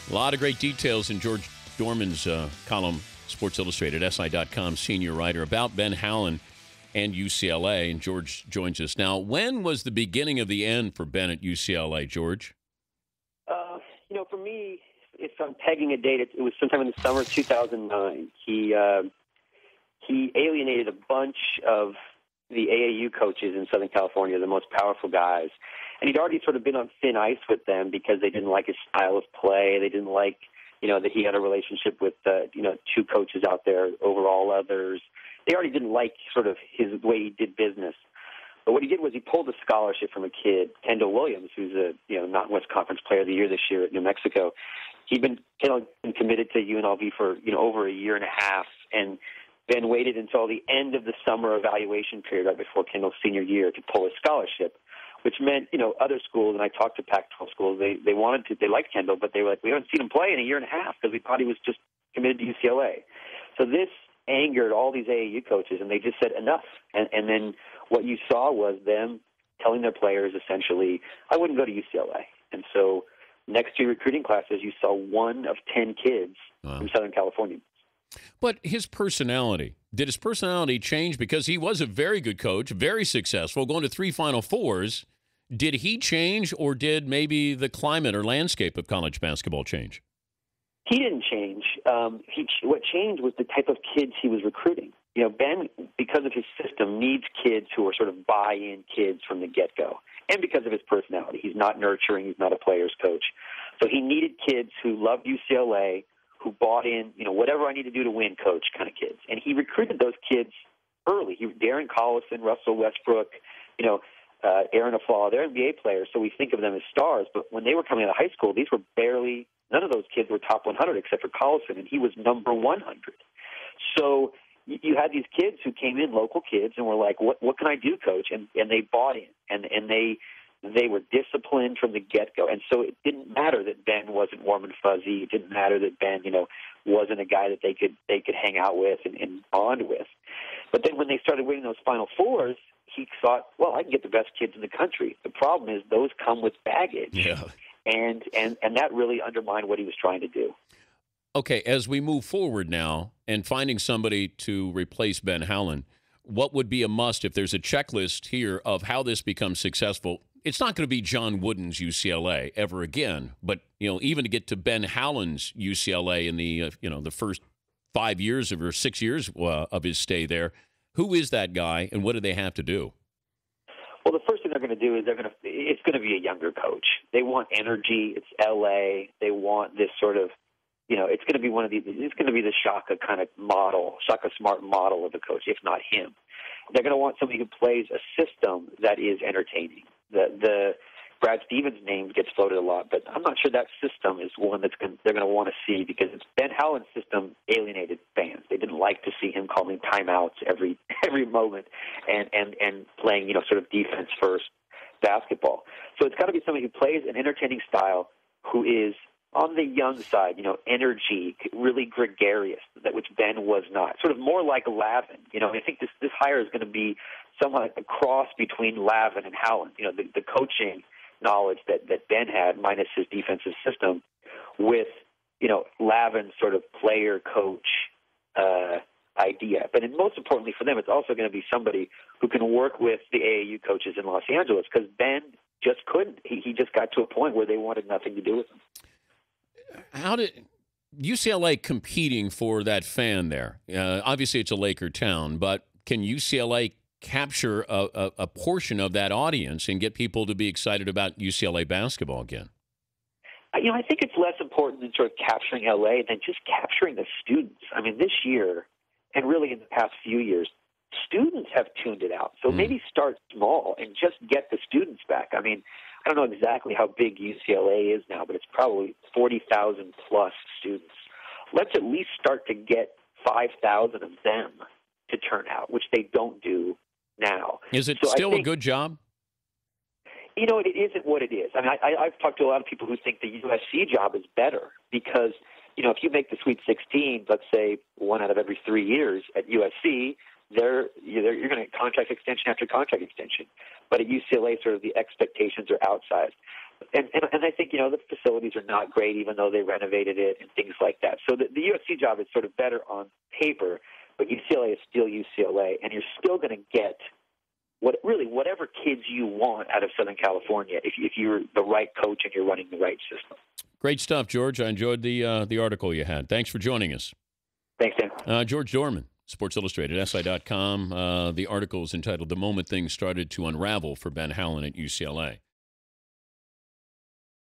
A lot of great details in George Dohrmann's column, Sports Illustrated, SI.com senior writer, about Ben Halen and UCLA. And George joins us now. When was the beginning of the end for Ben at UCLA, George? For me, if I'm pegging a date, it was sometime in the summer of 2009. He alienated a bunch of the AAU coaches in Southern California, the most powerful guys. And he'd already sort of been on thin ice with them because they didn't like his style of play. They didn't like, that he had a relationship with, two coaches out there over all others. They already didn't like sort of his way he did business. But what he did was he pulled a scholarship from a kid, Kendall Williams, who's a Mountain West Conference Player of the Year this year at New Mexico. He'd been committed to UNLV for over a year and a half, and Ben waited until the end of the summer evaluation period, right before Kendall's senior year, to pull a scholarship, which meant other schools. And I talked to Pac-12 schools. They liked Kendall, but they were like, we haven't seen him play in a year and a half because we thought he was just committed to UCLA. So this angered all these AAU coaches, and they just said enough. And then what you saw was them telling their players essentially, I wouldn't go to UCLA. And so next year recruiting classes, you saw 1 of 10 kids from Southern California. But did his personality change? Because he was a very good coach, very successful, going to 3 Final Fours. Did he change, or did maybe the climate or landscape of college basketball change? He didn't change. What changed was the type of kids he was recruiting. Ben, because of his system, needs kids who are sort of buy-in kids from the get-go. And because of his personality. He's not nurturing. He's not a player's coach. So he needed kids who loved UCLA, who bought in, whatever I need to do to win, coach kind of kids. And he recruited those kids early. Darren Collison, Russell Westbrook, Aaron Aflalo, they're NBA players, so we think of them as stars. But when they were coming out of high school, these were none of those kids were top 100 except for Collison, and he was number 100. So you had these kids who came in, local kids, and were like, what can I do, coach? And they bought in, and they were disciplined from the get-go. And so it didn't matter that Ben wasn't warm and fuzzy. It didn't matter that Ben, wasn't a guy that they could hang out with and bond with. But then when they started winning those Final Fours, he thought, well, I can get the best kids in the country. The problem is those come with baggage. Yeah. And that really undermined what he was trying to do. Okay, as we move forward now and finding somebody to replace Ben Halen, what would be a must if there's a checklist here of how this becomes successful? It's not going to be John Wooden's UCLA ever again, but even to get to Ben Halen's UCLA in the the first 5 years or 6 years of his stay there, who is that guy and what do they have to do? Well, the first thing they're going to do is it's going to be a younger coach. They want energy. It's LA. They want this sort of it's going to be it's going to be the Shaka kind of model, Shaka Smart model of the coach, if not him. They're going to want somebody who plays a system that is entertaining. The Brad Stevens name gets floated a lot, but I'm not sure that system is one they're going to want to see, because Ben Halen's system alienated fans. They didn't like to see him calling timeouts every moment and playing sort of defense first basketball. So it's got to be somebody who plays an entertaining style, who is on the young side, energy, really gregarious, that which Ben was not. Sort of more like Lavin. I think this hire is going to be somewhat a cross between Lavin and Halen. The coaching knowledge that Ben had, minus his defensive system, with Lavin's sort of player coach idea. But most importantly for them, it's also going to be somebody who can work with the AAU coaches in Los Angeles, because Ben just couldn't. He just got to a point where they wanted nothing to do with him. How did UCLA competing for that fan there? Obviously, it's a Laker town, but can UCLA capture a portion of that audience and get people to be excited about UCLA basketball again? I think it's less important than sort of capturing LA than just capturing the students. I mean, this year, and really in the past few years, students have tuned it out. So maybe start small and just get the students back. I mean, I don't know exactly how big UCLA is now, but it's probably 40,000 plus students. Let's at least start to get 5,000 of them to turn out, which they don't do now. Is it still a good job? It isn't what it is. I mean, I've talked to a lot of people who think the USC job is better because, if you make the Sweet 16, let's say 1 out of every 3 years at USC, you're going to get contract extension after contract extension. But at UCLA, sort of the expectations are outsized. And I think, the facilities are not great, even though they renovated it and things like that. So the USC job is sort of better on paper, but UCLA is still UCLA, and you're still going to get whatever kids you want out of Southern California if you're the right coach and you're running the right system. Great stuff, George. I enjoyed the article you had. Thanks for joining us. Thanks, Dan. George Dohrmann, Sports Illustrated, SI.com. The article is entitled "The Moment Things Started to Unravel for Ben Halen at UCLA."